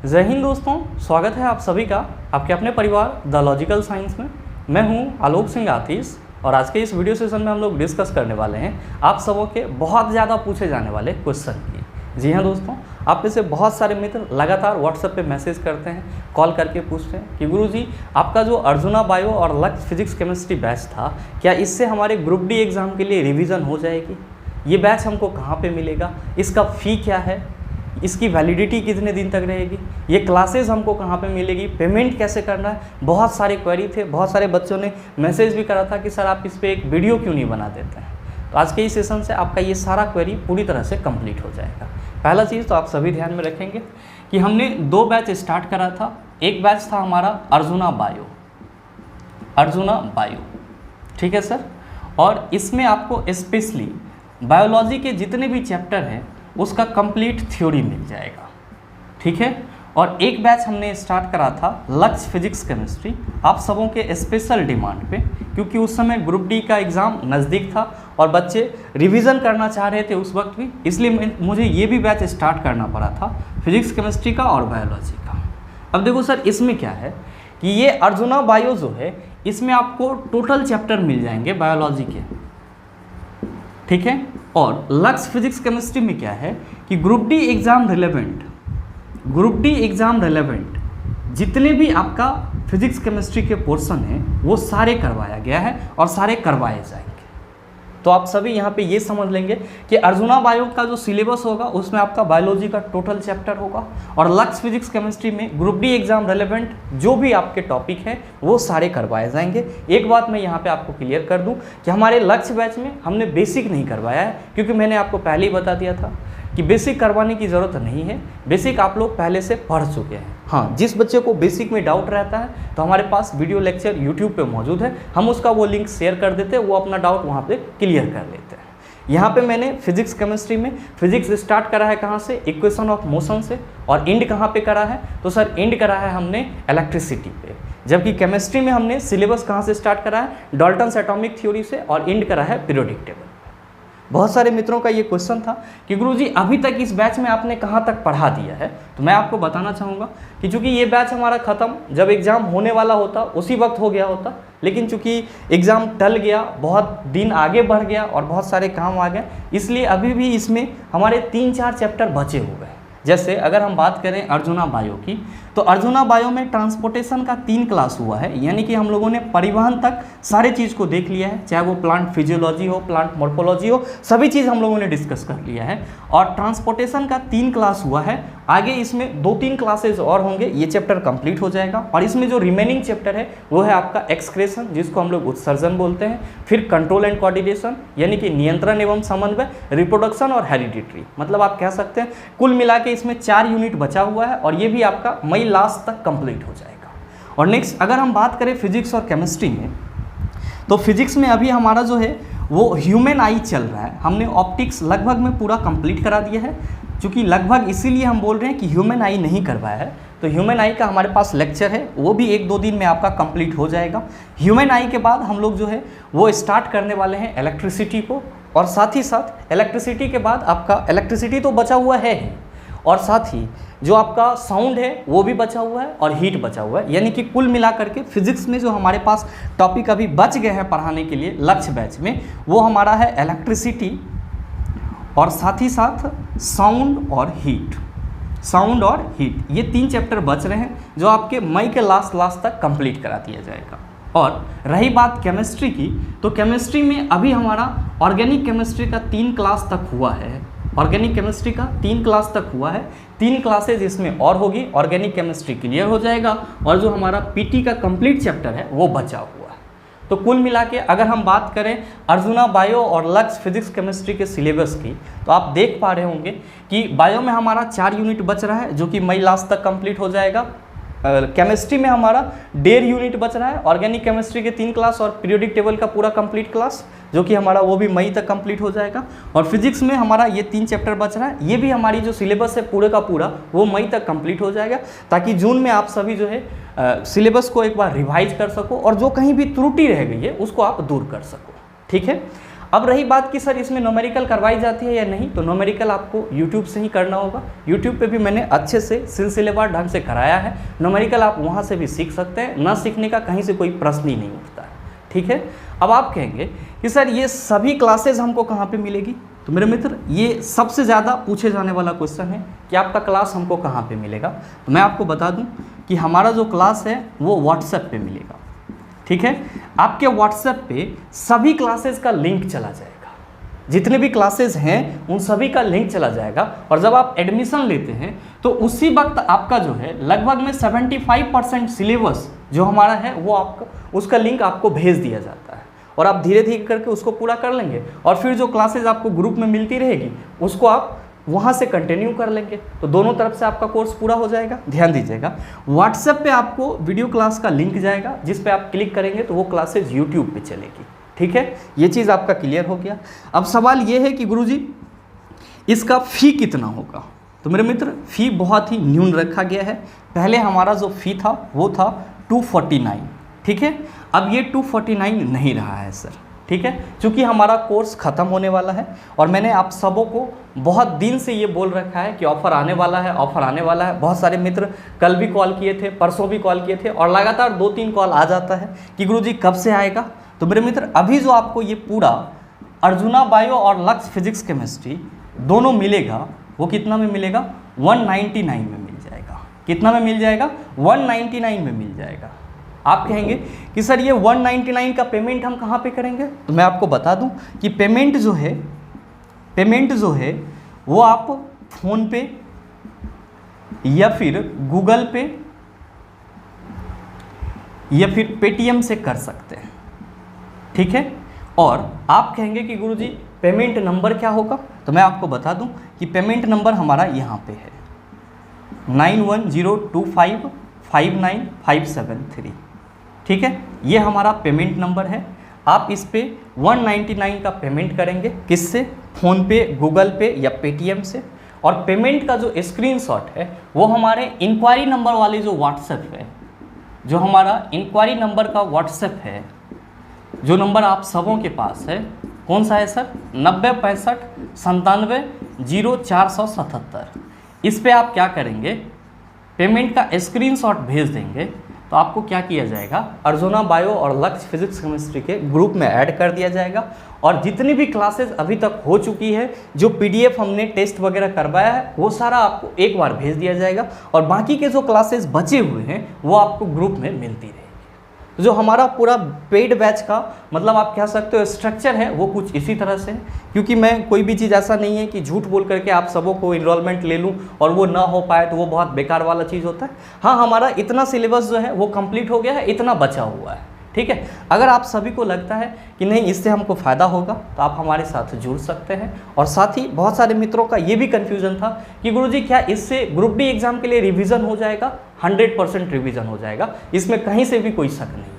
जय हिंद दोस्तों, स्वागत है आप सभी का आपके अपने परिवार द लॉजिकल साइंस में। मैं हूं आलोक सिंह आतिश और आज के इस वीडियो सेशन में हम लोग डिस्कस करने वाले हैं आप सबों के बहुत ज़्यादा पूछे जाने वाले क्वेश्चन की। जी हाँ दोस्तों, आप में से बहुत सारे मित्र लगातार व्हाट्सएप पे मैसेज करते हैं, कॉल करके पूछते हैं कि गुरुजी आपका जो अर्जुना बायो और लक्ष्य फिजिक्स केमिस्ट्री बैच था, क्या इससे हमारे ग्रुप डी एग्ज़ाम के लिए रिवीजन हो जाएगी? ये बैच हमको कहाँ पे मिलेगा? इसका फ़ी क्या है? इसकी वैलिडिटी कितने दिन तक रहेगी? ये क्लासेस हमको कहाँ पे मिलेगी? पेमेंट कैसे करना है? बहुत सारे क्वेरी थे, बहुत सारे बच्चों ने मैसेज भी करा था कि सर आप इस पर एक वीडियो क्यों नहीं बना देते हैं। तो आज के इस सेशन से आपका ये सारा क्वेरी पूरी तरह से कंप्लीट हो जाएगा। पहला चीज़ तो आप सभी ध्यान में रखेंगे कि हमने 2 बैच स्टार्ट करा था। एक बैच था हमारा अर्जुना बायो, ठीक है सर। और इसमें आपको स्पेशली बायोलॉजी के जितने भी चैप्टर हैं उसका कंप्लीट थ्योरी मिल जाएगा, ठीक है। और एक बैच हमने स्टार्ट करा था लक्ष्य फिजिक्स केमिस्ट्री, आप सबों के स्पेशल डिमांड पे, क्योंकि उस समय ग्रुप डी का एग्ज़ाम नज़दीक था और बच्चे रिवीजन करना चाह रहे थे उस वक्त भी, इसलिए मुझे ये भी बैच स्टार्ट करना पड़ा था फिजिक्स केमिस्ट्री का और बायोलॉजी का। अब देखो सर, इसमें क्या है कि ये अर्जुना बायो जो है इसमें आपको टोटल चैप्टर मिल जाएंगे बायोलॉजी के, ठीक है। और लक्ष्य फिजिक्स केमिस्ट्री में क्या है कि ग्रुप डी एग्ज़ाम रिलेवेंट जितने भी आपका फिजिक्स केमिस्ट्री के पोर्शन हैं वो सारे करवाया गया है और सारे करवाए जाएंगे। तो आप सभी यहाँ पे ये समझ लेंगे कि अर्जुना बायो का जो सिलेबस होगा उसमें आपका बायोलॉजी का टोटल चैप्टर होगा और लक्ष्य फिजिक्स केमिस्ट्री में ग्रुप डी एग्जाम रेलेवेंट जो भी आपके टॉपिक हैं वो सारे करवाए जाएंगे। एक बात मैं यहाँ पे आपको क्लियर कर दूँ कि हमारे लक्ष्य बैच में हमने बेसिक नहीं करवाया है, क्योंकि मैंने आपको पहले ही बता दिया था कि बेसिक करवाने की ज़रूरत नहीं है। बेसिक आप लोग पहले से पढ़ चुके हैं। हाँ, जिस बच्चे को बेसिक में डाउट रहता है तो हमारे पास वीडियो लेक्चर यूट्यूब पे मौजूद है, हम उसका वो लिंक शेयर कर देते हैं, वो अपना डाउट वहाँ पे क्लियर कर लेते हैं। यहाँ पे मैंने फिजिक्स केमिस्ट्री में फिजिक्स स्टार्ट करा है कहाँ से? इक्वेशन ऑफ मोशन से। और एंड कहाँ पे करा है? तो सर एंड करा है हमने इलेक्ट्रिसिटी पे। जबकि केमिस्ट्री में हमने सिलेबस कहाँ से स्टार्ट करा है? डाल्टन्स एटॉमिक थ्योरी से, और एंड करा है पीरियोडिक टेबल। बहुत सारे मित्रों का ये क्वेश्चन था कि गुरुजी अभी तक इस बैच में आपने कहाँ तक पढ़ा दिया है। तो मैं आपको बताना चाहूँगा कि चूँकि ये बैच हमारा ख़त्म जब एग्ज़ाम होने वाला होता उसी वक्त हो गया होता, लेकिन चूँकि एग्ज़ाम टल गया, बहुत दिन आगे बढ़ गया और बहुत सारे काम आ गए, इसलिए अभी भी इसमें हमारे 3-4 चैप्टर बचे हुए हैं। जैसे अगर हम बात करें अर्जुना बायो की, तो अर्जुना बायो में ट्रांसपोर्टेशन का 3 क्लास हुआ है, यानी कि हम लोगों ने परिवहन तक सारे चीज़ को देख लिया है, चाहे वो प्लांट फिजियोलॉजी हो, प्लांट मॉर्फोलॉजी हो, सभी चीज़ हम लोगों ने डिस्कस कर लिया है। और ट्रांसपोर्टेशन का 3 क्लास हुआ है, आगे इसमें 2-3 क्लासेज और होंगे, ये चैप्टर कंप्लीट हो जाएगा। और इसमें जो रिमेनिंग चैप्टर है वो है आपका एक्सक्रेशन, जिसको हम लोग उत्सर्जन बोलते हैं, फिर कंट्रोल एंड कोऑर्डिनेशन यानी कि नियंत्रण एवं समन्वय, रिप्रोडक्शन और हेरिडिटरी। मतलब आप कह सकते हैं कुल मिला के इसमें 4 यूनिट बचा हुआ है और ये भी आपका मई लास्ट तक कंप्लीट हो जाएगा। और नेक्स्ट अगर हम बात करें फिजिक्स और केमिस्ट्री में, तो फिजिक्स में अभी हमारा जो है वो ह्यूमन आई चल रहा है। हमने ऑप्टिक्स लगभग में पूरा कंप्लीट करा दिया है, क्योंकि लगभग इसीलिए हम बोल रहे हैं कि ह्यूमन आई नहीं करवाया है। तो ह्यूमन आई का हमारे पास लेक्चर है, वो भी 1-2 दिन में आपका कंप्लीट हो जाएगा। ह्यूमन आई के बाद हम लोग जो है वो स्टार्ट करने वाले हैं इलेक्ट्रिसिटी को, और साथ ही साथ इलेक्ट्रिसिटी के बाद आपका इलेक्ट्रिसिटी तो बचा हुआ है ही, और साथ ही जो आपका साउंड है वो भी बचा हुआ है और हीट बचा हुआ है। यानी कि कुल मिलाकर के फिजिक्स में जो हमारे पास टॉपिक अभी बच गए हैं पढ़ाने के लिए लक्ष्य बैच में, वो हमारा है इलेक्ट्रिसिटी और साथ ही साथ साउंड और हीट। ये 3 चैप्टर बच रहे हैं जो आपके मई के लास्ट तक कंप्लीट करा दिया जाएगा। और रही बात केमिस्ट्री की, तो केमिस्ट्री में अभी हमारा ऑर्गेनिक केमिस्ट्री का 3 क्लास तक हुआ है। ऑर्गेनिक केमिस्ट्री का 3 क्लास तक हुआ है, 3 क्लासेज इसमें और होगी, ऑर्गेनिक केमिस्ट्री क्लियर हो जाएगा और जो हमारा पीटी का कंप्लीट चैप्टर है वो बचा हुआ है। तो कुल मिला के अगर हम बात करें अर्जुना बायो और लक्ष्य फिजिक्स केमिस्ट्री के सिलेबस की, तो आप देख पा रहे होंगे कि बायो में हमारा 4 यूनिट बच रहा है जो कि मई लास्ट तक कंप्लीट हो जाएगा। केमिस्ट्री में हमारा 1.5 यूनिट बच रहा है, ऑर्गेनिक केमिस्ट्री के 3 क्लास और पीरियोडिक टेबल का पूरा कंप्लीट क्लास जो कि हमारा वो भी मई तक कंप्लीट हो जाएगा। और फिजिक्स में हमारा ये 3 चैप्टर बच रहा है, ये भी हमारी जो सिलेबस है पूरे का पूरा वो मई तक कंप्लीट हो जाएगा, ताकि जून में आप सभी जो है सिलेबस को एक बार रिवाइज कर सको और जो कहीं भी त्रुटि रह गई है उसको आप दूर कर सको, ठीक है। अब रही बात कि सर इसमें न्यूमेरिकल करवाई जाती है या नहीं, तो न्यूमेरिकल आपको यूट्यूब से ही करना होगा। यूट्यूब पे भी मैंने अच्छे से सिलसिलेवार ढंग से कराया है। न्यूमेरिकल आप वहाँ से भी सीख सकते हैं, ना सीखने का कहीं से कोई प्रश्न ही नहीं उठता है। ठीक है, अब आप कहेंगे कि सर ये सभी क्लासेज हमको कहाँ पे मिलेगी, तो मेरे मित्र ये सबसे ज़्यादा पूछे जाने वाला क्वेश्चन है कि आपका क्लास हमको कहाँ पे मिलेगा। तो मैं आपको बता दूं कि हमारा जो क्लास है वो व्हाट्सएप पे मिलेगा। ठीक है, आपके व्हाट्सएप पे सभी क्लासेस का लिंक चला जाएगा, जितने भी क्लासेस हैं उन सभी का लिंक चला जाएगा। और जब आप एडमिशन लेते हैं तो उसी वक्त आपका जो है लगभग में 75% सिलेबस जो हमारा है वो आपका उसका लिंक आपको भेज दिया जाता है, और आप धीरे धीरे करके उसको पूरा कर लेंगे। और फिर जो क्लासेज आपको ग्रुप में मिलती रहेगी उसको आप वहाँ से कंटिन्यू कर लेंगे, तो दोनों तरफ से आपका कोर्स पूरा हो जाएगा। ध्यान दीजिएगा, व्हाट्सएप पे आपको वीडियो क्लास का लिंक जाएगा, जिस पे आप क्लिक करेंगे तो वो क्लासेज यूट्यूब पे चलेगी। ठीक है, ये चीज़ आपका क्लियर हो गया। अब सवाल ये है कि गुरुजी इसका फ़ी कितना होगा, तो मेरे मित्र फ़ी बहुत ही न्यून रखा गया है। पहले हमारा जो फ़ी था वो था 249, ठीक है, अब ये 249 नहीं रहा है सर। ठीक है, क्योंकि हमारा कोर्स ख़त्म होने वाला है और मैंने आप सबों को बहुत दिन से ये बोल रखा है कि ऑफ़र आने वाला है, ऑफ़र आने वाला है। बहुत सारे मित्र कल भी कॉल किए थे, परसों भी कॉल किए थे, और लगातार 2-3 कॉल आ जाता है कि गुरुजी कब से आएगा। तो मेरे मित्र अभी जो आपको ये पूरा अर्जुना बायो और लक्ष्य फिजिक्स केमिस्ट्री दोनों मिलेगा वो कितना में मिलेगा, 199 में मिल जाएगा। कितना में मिल जाएगा, 199 में मिल जाएगा। आप कहेंगे कि सर ये 199 का पेमेंट हम कहाँ पे करेंगे, तो मैं आपको बता दूं कि पेमेंट जो है वो आप फ़ोन पे या फिर गूगल पे या फिर पेटीएम से कर सकते हैं। ठीक है, और आप कहेंगे कि गुरुजी पेमेंट नंबर क्या होगा, तो मैं आपको बता दूं कि पेमेंट नंबर हमारा यहाँ पे है 9102559573। ठीक है, ये हमारा पेमेंट नंबर है। आप इस पे 199 का पेमेंट करेंगे, किससे, फ़ोन पे, गूगल पे या पेटीएम से। और पेमेंट का जो स्क्रीनशॉट है वो हमारे इंक्वायरी नंबर वाले जो व्हाट्सएप है, जो हमारा इंक्वायरी नंबर का व्हाट्सएप है, जो नंबर आप सबों के पास है, कौन सा है सर, 9065970477। इस पे आप क्या करेंगे, पेमेंट का स्क्रीनशॉट भेज देंगे, तो आपको क्या किया जाएगा, अर्जुना बायो और लक्ष्य फिजिक्स केमिस्ट्री के ग्रुप में ऐड कर दिया जाएगा। और जितनी भी क्लासेस अभी तक हो चुकी है, जो पीडीएफ हमने टेस्ट वगैरह करवाया है, वो सारा आपको एक बार भेज दिया जाएगा। और बाकी के जो क्लासेस बचे हुए हैं वो आपको ग्रुप में मिलती रहेगी। तो जो हमारा पूरा पेड बैच का मतलब आप कह सकते हो स्ट्रक्चर है वो कुछ इसी तरह से है। क्योंकि मैं कोई भी चीज़ ऐसा नहीं है कि झूठ बोल करके आप सबों को इनरोलमेंट ले लूँ और वो ना हो पाए, तो वो बहुत बेकार वाला चीज़ होता है। हाँ, हमारा इतना सिलेबस जो है वो कंप्लीट हो गया है, इतना बचा हुआ है। ठीक है, अगर आप सभी को लगता है कि नहीं इससे हमको फ़ायदा होगा तो आप हमारे साथ जुड़ सकते हैं। और साथ ही बहुत सारे मित्रों का ये भी कन्फ्यूज़न था कि गुरुजी क्या इससे ग्रुप डी एग्ज़ाम के लिए रिवीजन हो जाएगा, 100% रिवीजन हो जाएगा, इसमें कहीं से भी कोई शक नहीं है।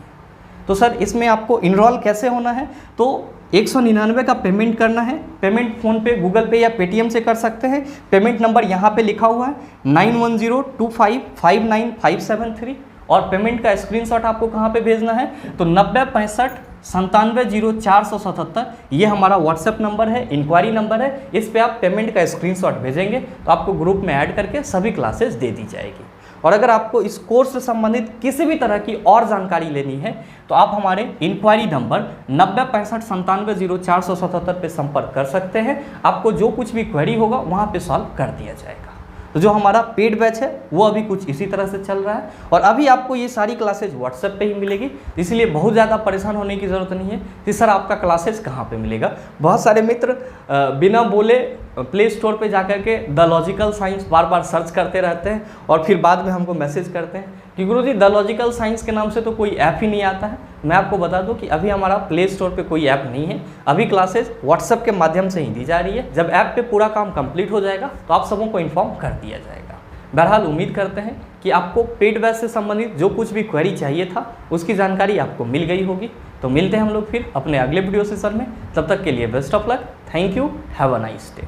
तो सर इसमें आपको इनरोल कैसे होना है, तो 199 का पेमेंट करना है। पेमेंट फ़ोन पे, गूगल पे या पेटीएम से कर सकते हैं। पेमेंट नंबर यहाँ पे लिखा हुआ है 9102559573। और पेमेंट का स्क्रीनशॉट आपको कहाँ पे भेजना है, तो 9065970477 ये हमारा व्हाट्सएप नंबर है, इंक्वायरी नंबर है। इस पे आप पेमेंट का स्क्रीनशॉट भेजेंगे तो आपको ग्रुप में ऐड करके सभी क्लासेस दे दी जाएगी। और अगर आपको इस कोर्स से संबंधित किसी भी तरह की और जानकारी लेनी है तो आप हमारे इंक्वायरी नंबर 9065970477 पे संपर्क कर सकते हैं। आपको जो कुछ भी क्वेरी होगा वहाँ पे सॉल्व कर दिया जाएगा। तो जो हमारा पेड बैच है वो अभी कुछ इसी तरह से चल रहा है, और अभी आपको ये सारी क्लासेज व्हाट्सएप पे ही मिलेगी, इसलिए बहुत ज़्यादा परेशान होने की ज़रूरत नहीं है कि सर आपका क्लासेज कहाँ पे मिलेगा। बहुत सारे मित्र बिना बोले प्ले स्टोर पे जाकर के the logical science bar bar search करते रहते हैं और फिर बाद में हमको मैसेज करते हैं कि गुरुजी द लॉजिकल साइंस के नाम से तो कोई ऐप ही नहीं आता है। मैं आपको बता दूं कि अभी हमारा प्ले स्टोर पे कोई ऐप नहीं है, अभी क्लासेस व्हाट्सएप के माध्यम से ही दी जा रही है। जब ऐप पे पूरा काम कंप्लीट हो जाएगा तो आप सबों को इन्फॉर्म कर दिया जाएगा। बहरहाल उम्मीद करते हैं कि आपको पेड बैच से संबंधित जो कुछ भी क्वेरी चाहिए था उसकी जानकारी आपको मिल गई होगी। तो मिलते हैं हम लोग फिर अपने अगले वीडियो सेशन में, तब तक के लिए best of luck, thank you, have a nice day.